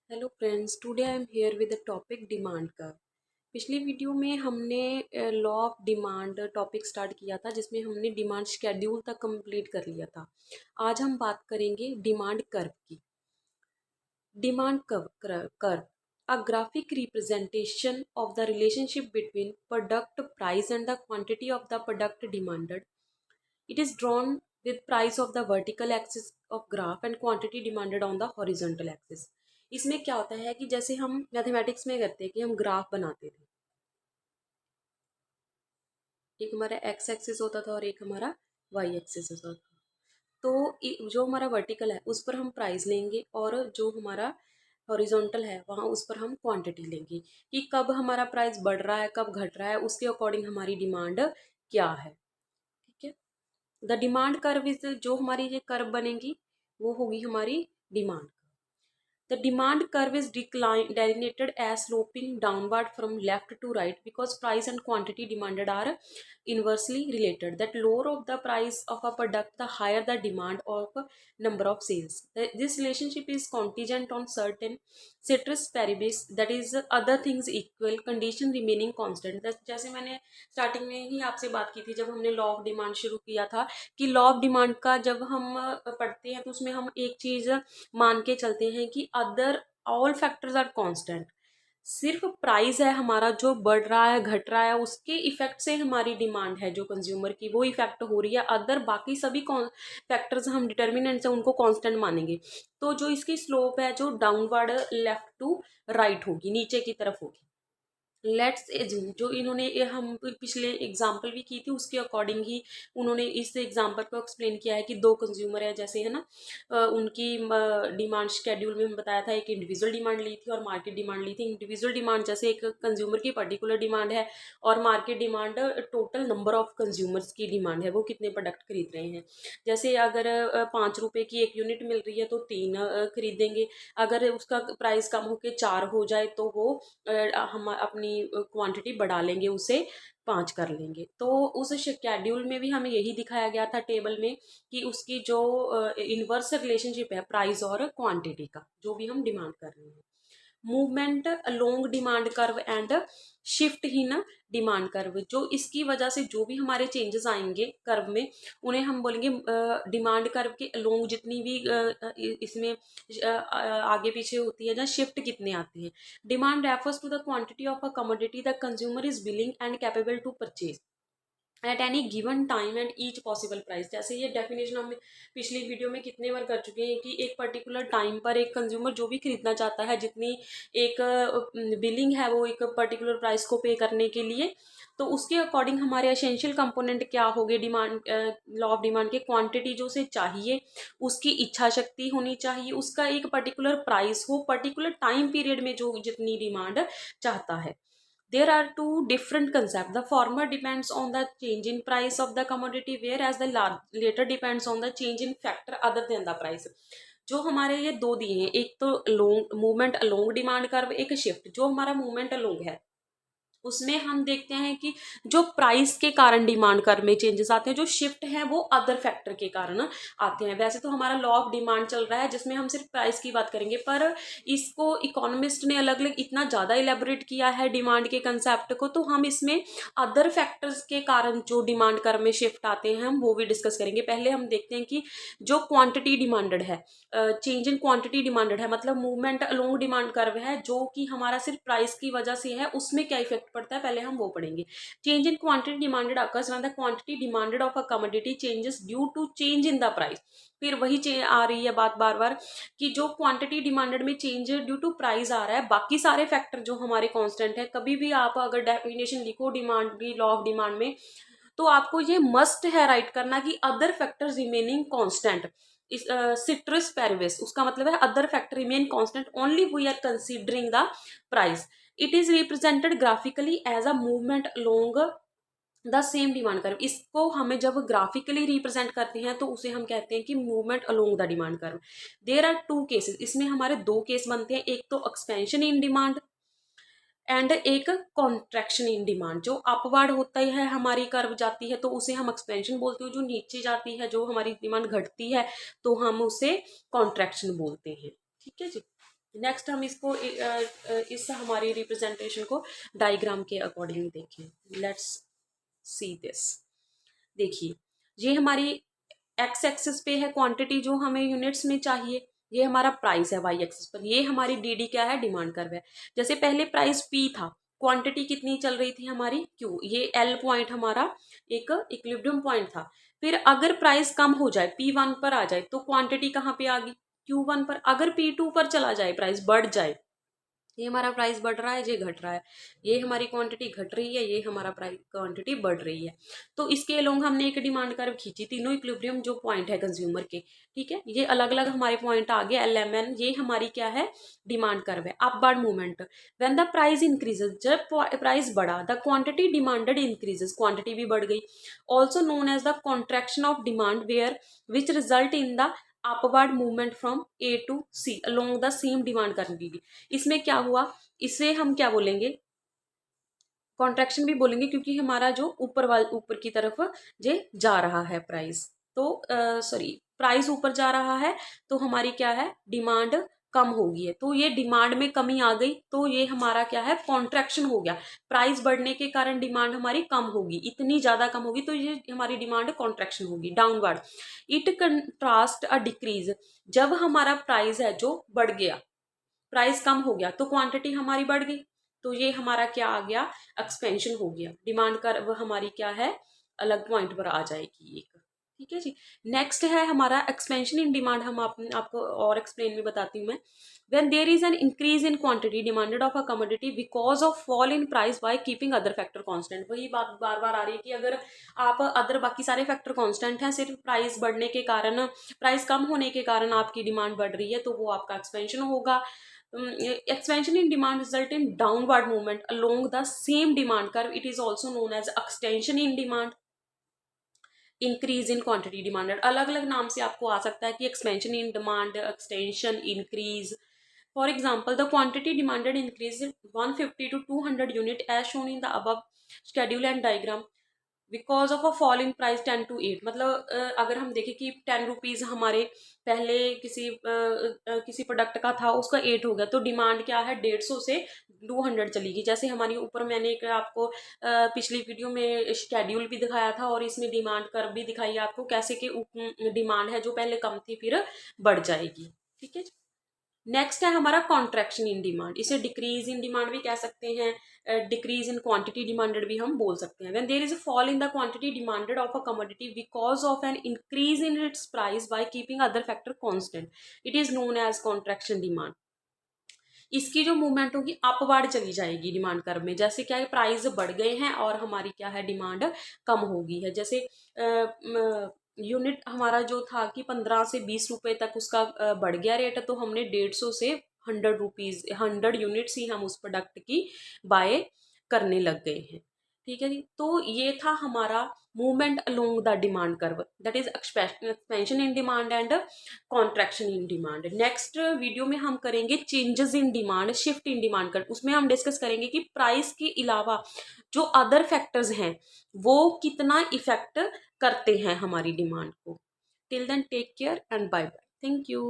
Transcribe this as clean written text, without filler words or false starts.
Hello friends, today I am here with the topic demand curve. पिछली video में हमने law of demand topic start किया था, जिसमें हमने डिमांड शेड्यूल तक कंप्लीट कर लिया था। आज हम बात करेंगे डिमांड कर्व की। Demand curve a graphic representation of the relationship between product price and the quantity of the product demanded. It is drawn with price of the vertical axis of graph and quantity demanded on the horizontal axis. इसमें क्या होता है कि जैसे हम mathematics में करते हैं कि हम ग्राफ बनाते थे। एक हमारा एक्स एक्सिस होता था और एक हमारा वाई एक्सिस होता था। तो जो हमारा वर्टिकल है उस पर हम प्राइस लेंगे और जो हमारा हॉरिजॉन्टल है वहाँ उस पर हम क्वांटिटी लेंगे कि कब हमारा प्राइस बढ़ रहा है कब घट रहा है, उसके अकॉर्डिंग हमारी डिमांड क्या है। ठीक है। द डिमांड कर्व इज, जो हमारी ये कर्व बनेगी वो होगी हमारी demand. The demand curve is delineated as sloping downward from left to right because price and quantity demanded are inversely related. That lower of the price of a product, the higher the demand of number of sales. This relationship is contingent on certain ceteris paribus, that is other things equal, condition remaining constant. जैसे मैंने starting में ही आपसे बात की थी जब हमने law of demand शुरू किया था कि लॉ ऑफ डिमांड का जब हम पढ़ते हैं तो उसमें हम एक चीज मान के चलते हैं कि other all factors are constant. सिर्फ प्राइस है हमारा जो बढ़ रहा है घट रहा है, उसके इफेक्ट से हमारी डिमांड है जो कंज्यूमर की वो इफेक्ट हो रही है। अदर बाकी सभी फैक्टर्स हम डिटर्मिनेंट्स हैं उनको कांस्टेंट मानेंगे। तो जो इसकी स्लोप है जो डाउनवर्ड लेफ्ट टू राइट होगी, नीचे की तरफ होगी। लेट्स एज्यूम, जो इन्होंने हम पिछले एग्जाम्पल भी की थी उसके अकॉर्डिंग ही उन्होंने इस एग्जाम्पल को एक्सप्लेन किया है कि दो कंज्यूमर है जैसे है ना, उनकी डिमांड शेड्यूल में हम बताया था एक इंडिविजुअल डिमांड ली थी और मार्केट डिमांड ली थी। इंडिविजुअल डिमांड जैसे एक कंज्यूमर की पर्टिकुलर डिमांड है और market demand total number of consumers की डिमांड है, वो कितने प्रोडक्ट खरीद रहे हैं। जैसे अगर 5 रुपए की एक यूनिट मिल रही है तो 3 खरीदेंगे। अगर उसका प्राइस कम होके 4 हो जाए तो वो हम अपनी क्वांटिटी बढ़ा लेंगे, उसे 5 कर लेंगे। तो उस शेड्यूल में भी हमें यही दिखाया गया था टेबल में कि उसकी जो इनवर्स रिलेशनशिप है प्राइस और क्वांटिटी का, जो भी हम डिमांड कर रहे हैं। Movement along demand curve and shift in demand curve, जो इसकी वजह से जो भी हमारे चेंजेस आएंगे कर्व में उन्हें हम बोलेंगे डिमांड कर्व के अलोंग जितनी भी इसमें आगे पीछे होती है, जहाँ शिफ्ट कितने आते हैं। Demand refers to the quantity of a commodity the consumer is willing and capable to purchase at any given time and each possible price. जैसे ये डेफिनेशन हम पिछली वीडियो में कितने बार कर चुके हैं कि एक पर्टिकुलर टाइम पर एक कंज्यूमर जो भी खरीदना चाहता है, जितनी एक बिलिंग है वो एक पर्टिकुलर प्राइस को पे करने के लिए, तो उसके अकॉर्डिंग हमारे एसेंशियल कंपोनेंट क्या हो गए डिमांड लॉ ऑफ डिमांड के। क्वांटिटी जो उसे चाहिए, उसकी इच्छा शक्ति होनी चाहिए, उसका एक पर्टिकुलर प्राइस हो पर्टिकुलर टाइम पीरियड में जो जितनी डिमांड चाहता है। There are two different concepts. The former depends on the change in price of the commodity, whereas the later depends on the change in factor other than the price. जो हमारे ये दो दिए हैं, एक तो लोंग मूवमेंट अलोंग डिमांड कर्व, एक shift. जो हमारा मूवमेंट अलोंग है उसमें हम देखते हैं कि जो प्राइस के कारण डिमांड कर्व में चेंजेस आते हैं, जो शिफ्ट है वो अदर फैक्टर के कारण आते हैं। वैसे तो हमारा लॉ ऑफ डिमांड चल रहा है जिसमें हम सिर्फ प्राइस की बात करेंगे, पर इसको इकोनॉमिस्ट ने अलग अलग इतना ज़्यादा इलेबोरेट किया है डिमांड के कंसेप्ट को, तो हम इसमें अदर फैक्टर्स के कारण जो डिमांड कर्व में शिफ्ट आते हैं हम वो भी डिस्कस करेंगे। पहले हम देखते हैं कि जो क्वांटिटी डिमांडेड है, चेंज इन क्वांटिटी डिमांडेड है, मतलब मूवमेंट अलोंग डिमांड कर्व है जो कि हमारा सिर्फ प्राइस की वजह से है, उसमें क्या इफेक्ट पड़ता है पहले हम वो पढ़ेंगे। Change in quantity demanded occurs when the quantity demanded of a commodity changes due to change in the price. फिर वही आ रही है बात बार बार कि जो क्वांटिटी डिमांडेड में चेंज ड्यू टू प्राइस आ रहा है, बाकी सारे फैक्टर जो हमारे कांस्टेंट है। कभी भी आप अगर डेफिनेशन लिखो डिमांड की लॉ ऑफ डिमांड में, तो आपको ये मस्ट है राइट करना कि other factors remaining constant is ceteris paribus, उसका मतलब है other factor remain constant only we are considering the price. It is represented graphically as a movement along the same demand curve. इसको हमें जब graphically represent करते हैं तो उसे हम कहते हैं कि movement along the demand curve. There are two cases, इसमें हमारे दो केस बनते हैं, एक तो एक्सपेंशन इन डिमांड एंड एक कॉन्ट्रैक्शन इन डिमांड। जो अपवर्ड होता है हमारी कर्व जाती है तो उसे हम एक्सपेंशन बोलते हैं, जो नीचे जाती है जो हमारी डिमांड घटती है तो हम उसे कॉन्ट्रैक्शन बोलते हैं। ठीक है जी। नेक्स्ट हम इसको इस हमारी रिप्रेजेंटेशन को डायग्राम के अकॉर्डिंग देखें। Let's see this. देखिए, ये हमारी एक्स एक्सिस पे है क्वांटिटी जो हमें यूनिट्स में चाहिए, ये हमारा प्राइस है वाई एक्सिस पर, ये हमारी डी क्या है, डिमांड कर्व है। जैसे पहले प्राइस पी था, क्वांटिटी कितनी चल रही थी हमारी क्यू, ये एल पॉइंट हमारा एक इक्विलिब्रियम पॉइंट था। फिर अगर प्राइस कम हो जाए, P1 पर आ जाए, तो क्वांटिटी कहाँ पे आ गई, Q1 पर। अगर P2 पर चला जाए, प्राइस बढ़ जाए, ये हमारा प्राइस बढ़ रहा है, ये घट रहा है, ये हमारी क्वांटिटी घट रही है, ये हमारा प्राइस क्वांटिटी बढ़ रही है। तो इसके अलोंग हमने एक डिमांड कर्व खींची, तीनों इक्विलिब्रियम जो पॉइंट है कंज्यूमर के, ठीक है, ये अलग अलग हमारे पॉइंट आ गए एल एम एन, ये हमारी क्या है, डिमांड कर्व है। Upward movement, when the price increases, जब प्राइस बढ़ा, the quantity demanded increases, quantity भी बढ़ गई। Also known as the contraction of demand where which result in the upward movement from A to C along the same demand quantity. इसमें क्या हुआ, इसे हम क्या बोलेंगे, कॉन्ट्रैक्शन भी बोलेंगे, क्योंकि हमारा जो ऊपर की तरफ जे जा रहा है प्राइस, तो सॉरी, प्राइस ऊपर जा रहा है, तो हमारी क्या है, डिमांड कम होगी है, तो ये डिमांड में कमी आ गई, तो ये हमारा क्या है, कॉन्ट्रैक्शन हो गया। प्राइस बढ़ने के कारण डिमांड हमारी कम होगी, इतनी ज्यादा कम होगी, तो ये हमारी डिमांड कॉन्ट्रैक्शन होगी, downward. It contrast a decrease, जब हमारा प्राइस है जो बढ़ गया, प्राइस कम हो गया, तो क्वांटिटी हमारी बढ़ गई, तो ये हमारा क्या आ गया, एक्सपेंशन हो गया, डिमांड कर्व हमारी क्या है, अलग पॉइंट पर आ जाएगी एक। ठीक है जी। नेक्स्ट है हमारा एक्सपेंशन इन डिमांड, हम आपको और एक्सप्लेन में बताती हूँ मैं। When there is an increase in quantity demanded of a commodity because of fall in price by keeping other factor constant, वही बात बार बार आ रही है कि अगर आप अदर बाकी सारे फैक्टर कांस्टेंट हैं, सिर्फ प्राइस बढ़ने के कारण, प्राइस कम होने के कारण आपकी डिमांड बढ़ रही है, तो वो आपका एक्सपेंशन होगा। Expansion in demand result in downward movement along the same demand curve. It is also known as extension in demand. Increase in quantity demanded, अलग अलग नाम से आपको आ सकता है कि expansion in demand, extension, increase. For example, the quantity demanded increase 150 to 200 unit as shown in the above schedule and diagram because of a fall in price 10 to 8। मतलब अगर हम देखें कि 10 रुपीज़ हमारे पहले किसी प्रोडक्ट का था, उसका 8 हो गया, तो डिमांड क्या है, 150 से 200 चली गई। जैसे हमारी ऊपर मैंने एक आपको पिछली वीडियो में शेड्यूल भी दिखाया था, और इसमें डिमांड कर्व भी दिखाई है आपको, कैसे कि डिमांड है जो पहले कम थी फिर बढ़ जाएगी। ठीक है। नेक्स्ट है हमारा कॉन्ट्रैक्शन इन डिमांड, इसे डिक्रीज इन डिमांड भी कह सकते हैं, डिक्रीज इन क्वांटिटी डिमांडेड भी हम बोल सकते हैं। When there is a fall in the quantity demanded of a commodity because of an increase in its price by keeping other factor constant, it is known as contraction demand. इसकी जो movement होगी upward चली जाएगी demand curve में, जैसे क्या है, price बढ़ गए हैं और हमारी क्या है, डिमांड कम हो गई है। जैसे यूनिट हमारा जो था कि 15 से 20 रुपए तक उसका बढ़ गया रेट, तो हमने 150 से 100 रुपीज, 100 यूनिट्स ही हम उस प्रोडक्ट की बाय करने लग गए हैं। ठीक है जी। तो ये था हमारा movement along the demand curve, that is expansion in demand and contraction in demand. Next video में हम करेंगे changes in demand, shift in demand curve, उसमें हम डिस्कस करेंगे कि प्राइस के अलावा जो अदर फैक्टर्स हैं वो कितना इफेक्ट करते हैं हमारी डिमांड को। Till then take care and bye bye, thank you.